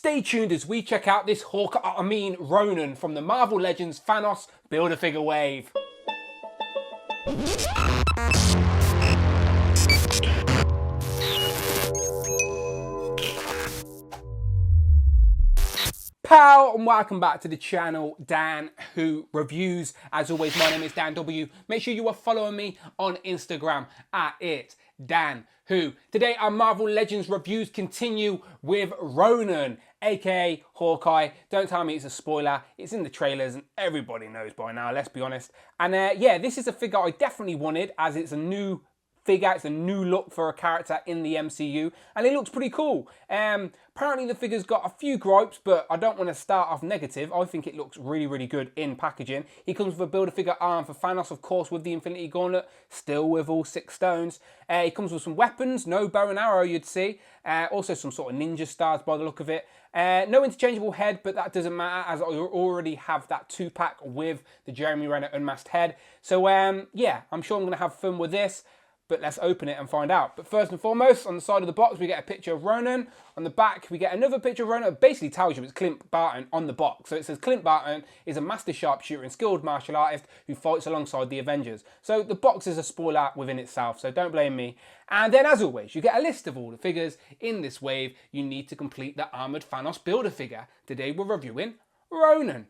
Stay tuned as we check out this Ronin from the Marvel Legends Thanos Build-A-Figure wave. Pow, and welcome back to the channel, Dan Who Reviews. As always, my name is Dan W. Make sure you are following me on Instagram at Dan Who. Today our Marvel Legends reviews continue with Ronin, aka Hawkeye. Don't tell me it's a spoiler, it's in the trailers and everybody knows by now, let's be honest. And yeah, this is a figure I definitely wanted as it's a new figure, it's a new look for a character in the MCU, and it looks pretty cool. Apparently the figure's got a few gripes, but I don't want to start off negative. I think it looks really, really good in packaging. He comes with a Build-A-Figure arm for Thanos, of course, with the Infinity Gauntlet, still with all 6 stones. He comes with some weapons, no bow and arrow you'd see, also some sort of ninja stars by the look of it. No interchangeable head, but that doesn't matter as I already have that 2-pack with the Jeremy Renner unmasked head. So yeah, I'm sure I'm going to have fun with this. But let's open it and find out. But first and foremost, on the side of the box, we get a picture of Ronin. On the back, we get another picture of Ronin. It basically tells you it's Clint Barton on the box. So it says Clint Barton is a master sharpshooter and skilled martial artist who fights alongside the Avengers. So the box is a spoiler within itself, so don't blame me. And then, as always, you get a list of all the figures in this wave you need to complete the Armoured Thanos Build-A-Figure. Today we're reviewing Ronin.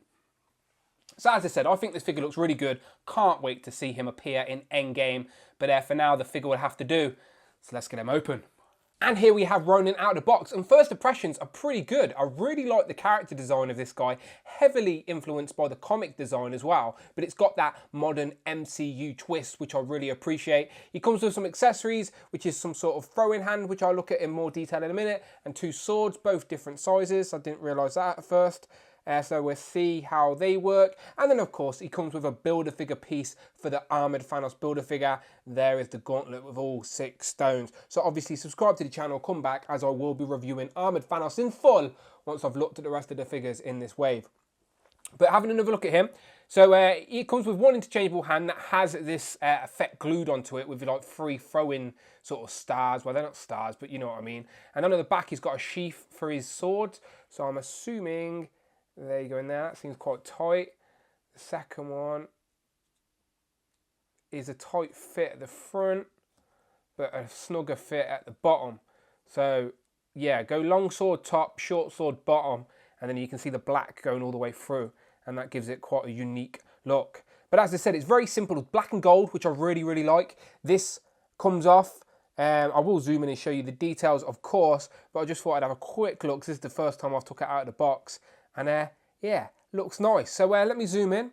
So as I said, I think this figure looks really good. Can't wait to see him appear in Endgame. But for now, the figure will have to do. So let's get him open. And here we have Ronin out of the box. And first impressions are pretty good. I really like the character design of this guy. Heavily influenced by the comic design as well. But it's got that modern MCU twist, which I really appreciate. He comes with some accessories, which is some sort of throwing hand, which I'll look at in more detail in a minute. And 2 swords, both different sizes. I didn't realise that at first. So we'll see how they work. And then, of course, he comes with a Build-A-Figure piece for the Armoured Thanos Build-A-Figure. There is the gauntlet with all 6 stones. So obviously, subscribe to the channel, come back, as I will be reviewing Armoured Thanos in full once I've looked at the rest of the figures in this wave. But having another look at him. So he comes with 1 interchangeable hand that has this effect glued onto it with like 3 throw-in sort of stars. Well, they're not stars, but you know what I mean. And on the back, he's got a sheath for his sword. So I'm assuming... There you go in there, that seems quite tight. The second one is a tight fit at the front, but a snugger fit at the bottom. So yeah, go long sword top, short sword bottom, and then you can see the black going all the way through, and that gives it quite a unique look. But as I said, it's very simple, it's black and gold, which I really, really like. This comes off. I will zoom in and show you the details, of course, but I just thought I'd have a quick look. This is the first time I've took it out of the box. And yeah, looks nice. So let me zoom in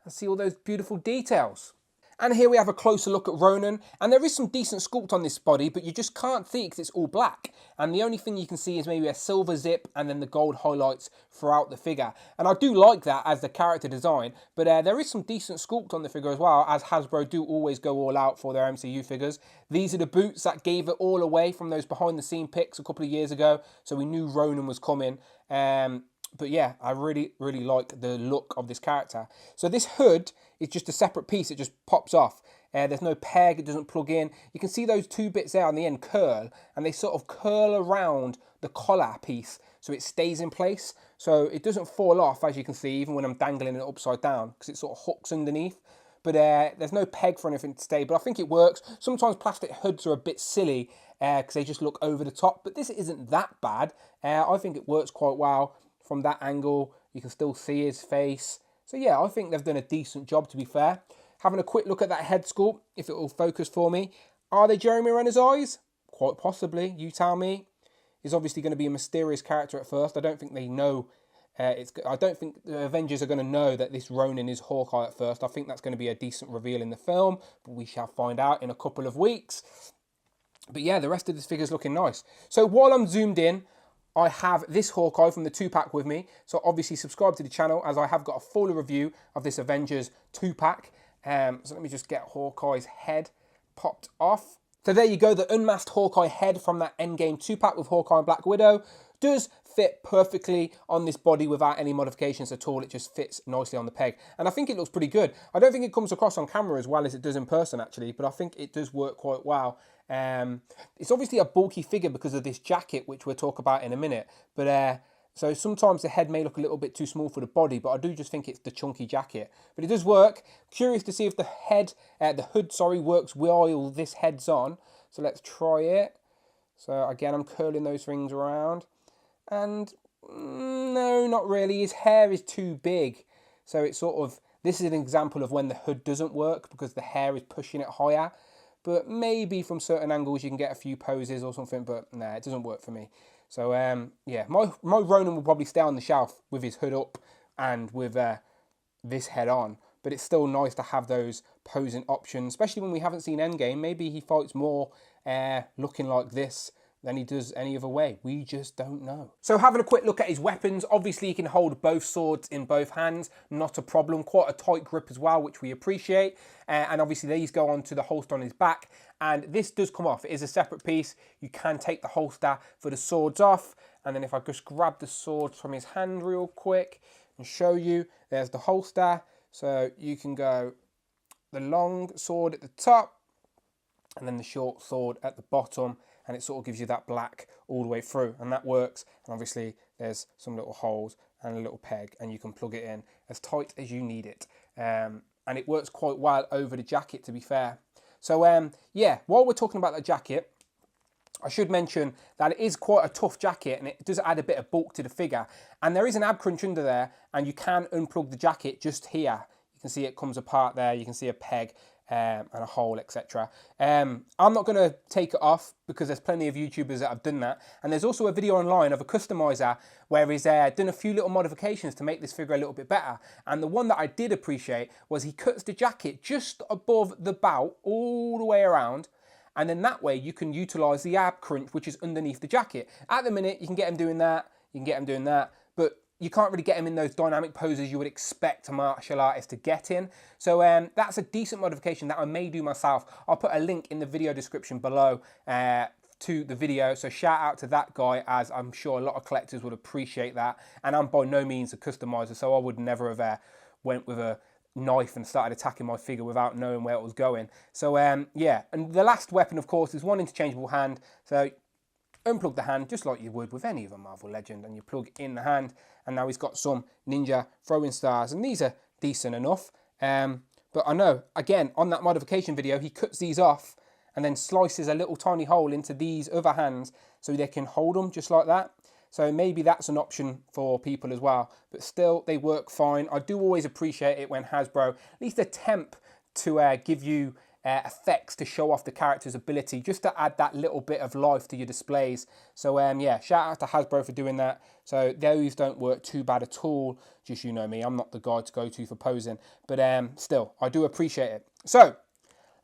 and see all those beautiful details. And here we have a closer look at Ronin. And there is some decent sculpt on this body, but you just can't see because it's all black. And the only thing you can see is maybe a silver zip and then the gold highlights throughout the figure. And I do like that as the character design, but there is some decent sculpt on the figure as well, as Hasbro do always go all out for their MCU figures. These are the boots that gave it all away from those behind the scene pics a couple of years ago. So we knew Ronin was coming. But yeah, I really, really like the look of this character. So this hood is just a separate piece. It just pops off. There's no peg. It doesn't plug in. You can see those 2 bits there on the end curl. And they sort of curl around the collar piece. So it stays in place. So it doesn't fall off, as you can see, even when I'm dangling it upside down. Because it sort of hooks underneath. But there's no peg for anything to stay. But I think it works. Sometimes plastic hoods are a bit silly. Because they just look over the top. But this isn't that bad. I think it works quite well. From that angle, you can still see his face. So yeah, I think they've done a decent job, to be fair. Having a quick look at that head sculpt, if it will focus for me. Are they Jeremy Renner's eyes? Quite possibly, you tell me. He's obviously going to be a mysterious character at first. I don't think they know. I don't think the Avengers are going to know that this Ronin is Hawkeye at first. I think that's going to be a decent reveal in the film. But we shall find out in a couple of weeks. But yeah, the rest of this figure's looking nice. So while I'm zoomed in, I have this Hawkeye from the 2-pack with me. So obviously subscribe to the channel as I have got a full review of this Avengers 2-pack. So let me just get Hawkeye's head popped off. So there you go, the unmasked Hawkeye head from that Endgame 2-pack with Hawkeye and Black Widow. Does fit perfectly on this body without any modifications at all. It just fits nicely on the peg. And I think it looks pretty good. I don't think it comes across on camera as well as it does in person actually, but I think it does work quite well. It's obviously a bulky figure because of this jacket, which we'll talk about in a minute. But So sometimes the head may look a little bit too small for the body, but I do just think it's the chunky jacket. But it does work. Curious to see if the hood, works while this head's on. So let's try it. So again, I'm curling those rings around. And no, not really. His hair is too big. So it's sort of, this is an example of when the hood doesn't work because the hair is pushing it higher. But maybe from certain angles you can get a few poses or something, but nah, it doesn't work for me. So yeah, my Ronin will probably stay on the shelf with his hood up and with this head on. But it's still nice to have those posing options, especially when we haven't seen Endgame. Maybe he fights more looking like this than he does any other way. We just don't know. So having a quick look at his weapons, obviously he can hold both swords in both hands, not a problem. Quite a tight grip as well, which we appreciate. And obviously these go on to the holster on his back. And this does come off. It is a separate piece. You can take the holster for the swords off. And then if I just grab the swords from his hand real quick and show you, there's the holster. So you can go the long sword at the top and then the short sword at the bottom. And it sort of gives you that black all the way through, and that works. And obviously there's some little holes and a little peg, and you can plug it in as tight as you need it. And it works quite well over the jacket, to be fair. So yeah, while we're talking about the jacket, I should mention that it is quite a tough jacket and it does add a bit of bulk to the figure. And there is an ab crunch under there, and you can unplug the jacket just here. You can see it comes apart there. You can see a peg and a hole, etc. I'm not going to take it off because there's plenty of YouTubers that have done that. And there's also a video online of a customizer where he's done a few little modifications to make this figure a little bit better. And the one that I did appreciate was he cuts the jacket just above the bout all the way around. And then that way you can utilize the ab crunch, which is underneath the jacket. At the minute, you can get him doing that, you can get him doing that, but you can't really get him in those dynamic poses you would expect a martial artist to get in. So that's a decent modification that I may do myself. I'll put a link in the video description below to the video. So shout out to that guy, as I'm sure a lot of collectors would appreciate that. And I'm by no means a customizer, so I would never have went with a knife and started attacking my figure without knowing where it was going. So yeah, and the last weapon, of course, is one interchangeable hand. So unplug the hand just like you would with any other Marvel Legend, and you plug in the hand, and now he's got some ninja throwing stars, and these are decent enough. But I know, again, on that modification video, he cuts these off and then slices a little tiny hole into these other hands so they can hold them just like that. So maybe that's an option for people as well, but still they work fine. I do always appreciate it when Hasbro at least attempt to give you effects to show off the character's ability, just to add that little bit of life to your displays. So yeah, shout out to Hasbro for doing that. So those don't work too bad at all. Just, you know me, I'm not the guy to go to for posing, but still, I do appreciate it. So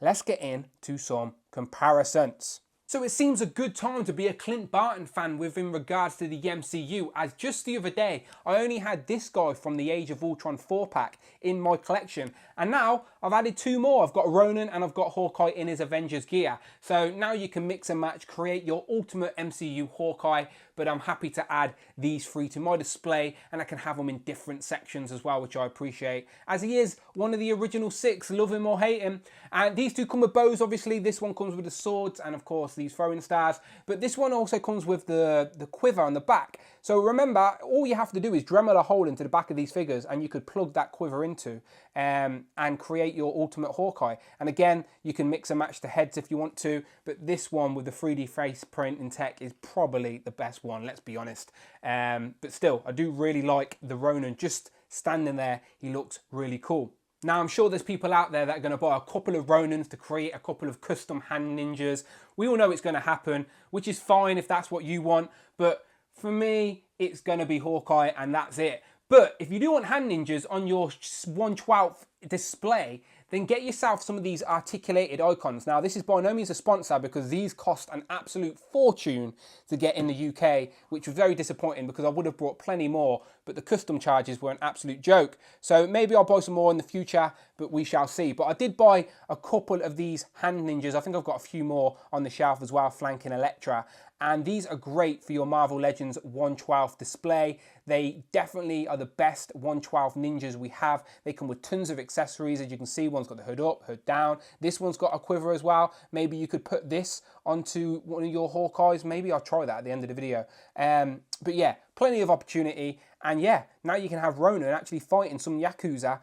let's get into some comparisons. So it seems a good time to be a Clint Barton fan within regards to the MCU, as just the other day I only had this guy from the Age of Ultron 4-pack in my collection, and now I've added two more. I've got Ronin and I've got Hawkeye in his Avengers gear. So now you can mix and match, create your ultimate MCU Hawkeye, but I'm happy to add these three to my display, and I can have them in different sections as well, which I appreciate, as he is one of the original six, love him or hate him. And these two come with bows, obviously. This one comes with the swords and of course these throwing stars, but this one also comes with the quiver on the back. So remember, all you have to do is Dremel a hole into the back of these figures and you could plug that quiver into and create your ultimate Hawkeye. And again, you can mix and match the heads if you want to, but this one with the 3D face print and tech is probably the best one, let's be honest. But still, I do really like the Ronin. Just standing there, he looks really cool. Now, I'm sure there's people out there that are going to buy a couple of Ronins to create a couple of custom hand ninjas. We all know it's going to happen, which is fine if that's what you want. But for me, it's going to be Hawkeye and that's it. But if you do want hand ninjas on your 1/12 display, then get yourself some of these articulated icons. Now, this is by no means a sponsor because these cost an absolute fortune to get in the UK, which was very disappointing because I would have brought plenty more, but the custom charges were an absolute joke. So maybe I'll buy some more in the future, but we shall see. But I did buy a couple of these hand ninjas. I think I've got a few more on the shelf as well, flanking Elektra. and these are great for your Marvel Legends 1/12 display. They definitely are the best 1/12 ninjas we have. They come with tons of accessories. As you can see, one's got the hood up, hood down. This one's got a quiver as well. Maybe you could put this onto one of your Hawkeyes. Maybe I'll try that at the end of the video. But yeah, plenty of opportunity. And yeah, now you can have Ronin actually fighting some Yakuza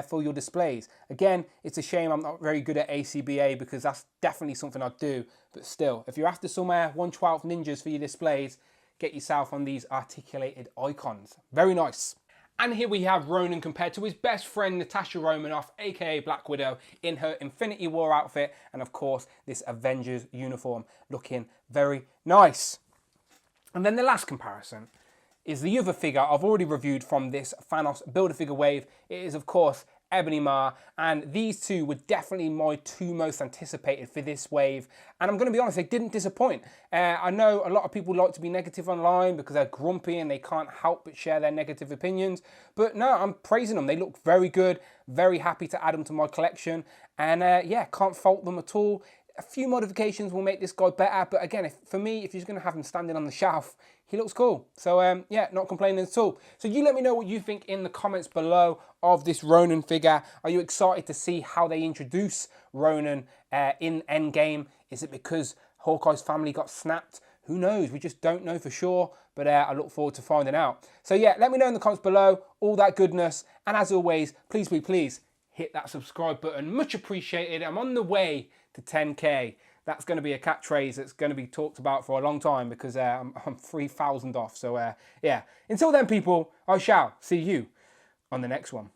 for your displays. Again, it's a shame I'm not very good at ACBA because that's definitely something I'd do. But still, if you're after some 1/12 ninjas for your displays, get yourself on these articulated icons. Very nice. And here we have Ronin compared to his best friend Natasha Romanoff, aka Black Widow, in her Infinity War outfit, and of course this Avengers uniform, looking very nice. And then the last comparison is the other figure I've already reviewed from this Thanos Build-A-Figure wave. It is of course Ebony Maw, and these two were definitely my two most anticipated for this wave, and I'm going to be honest, they didn't disappoint. I know a lot of people like to be negative online because they're grumpy and they can't help but share their negative opinions, but no, I'm praising them. They look very good, very happy to add them to my collection, and yeah, can't fault them at all. A few modifications will make this guy better, but again, for me, if you're just going to have him standing on the shelf, he looks cool. So yeah, not complaining at all. So you let me know what you think in the comments below of this Ronin figure. Are you excited to see how they introduce Ronin in Endgame? Is it because Hawkeye's family got snapped? Who knows? We just don't know for sure, but I look forward to finding out. So yeah, let me know in the comments below all that goodness. And as always, please hit that subscribe button. Much appreciated. I'm on the way to 10K. That's going to be a catchphrase that's going to be talked about for a long time because I'm 3,000 off. So yeah, until then, people, I shall see you on the next one.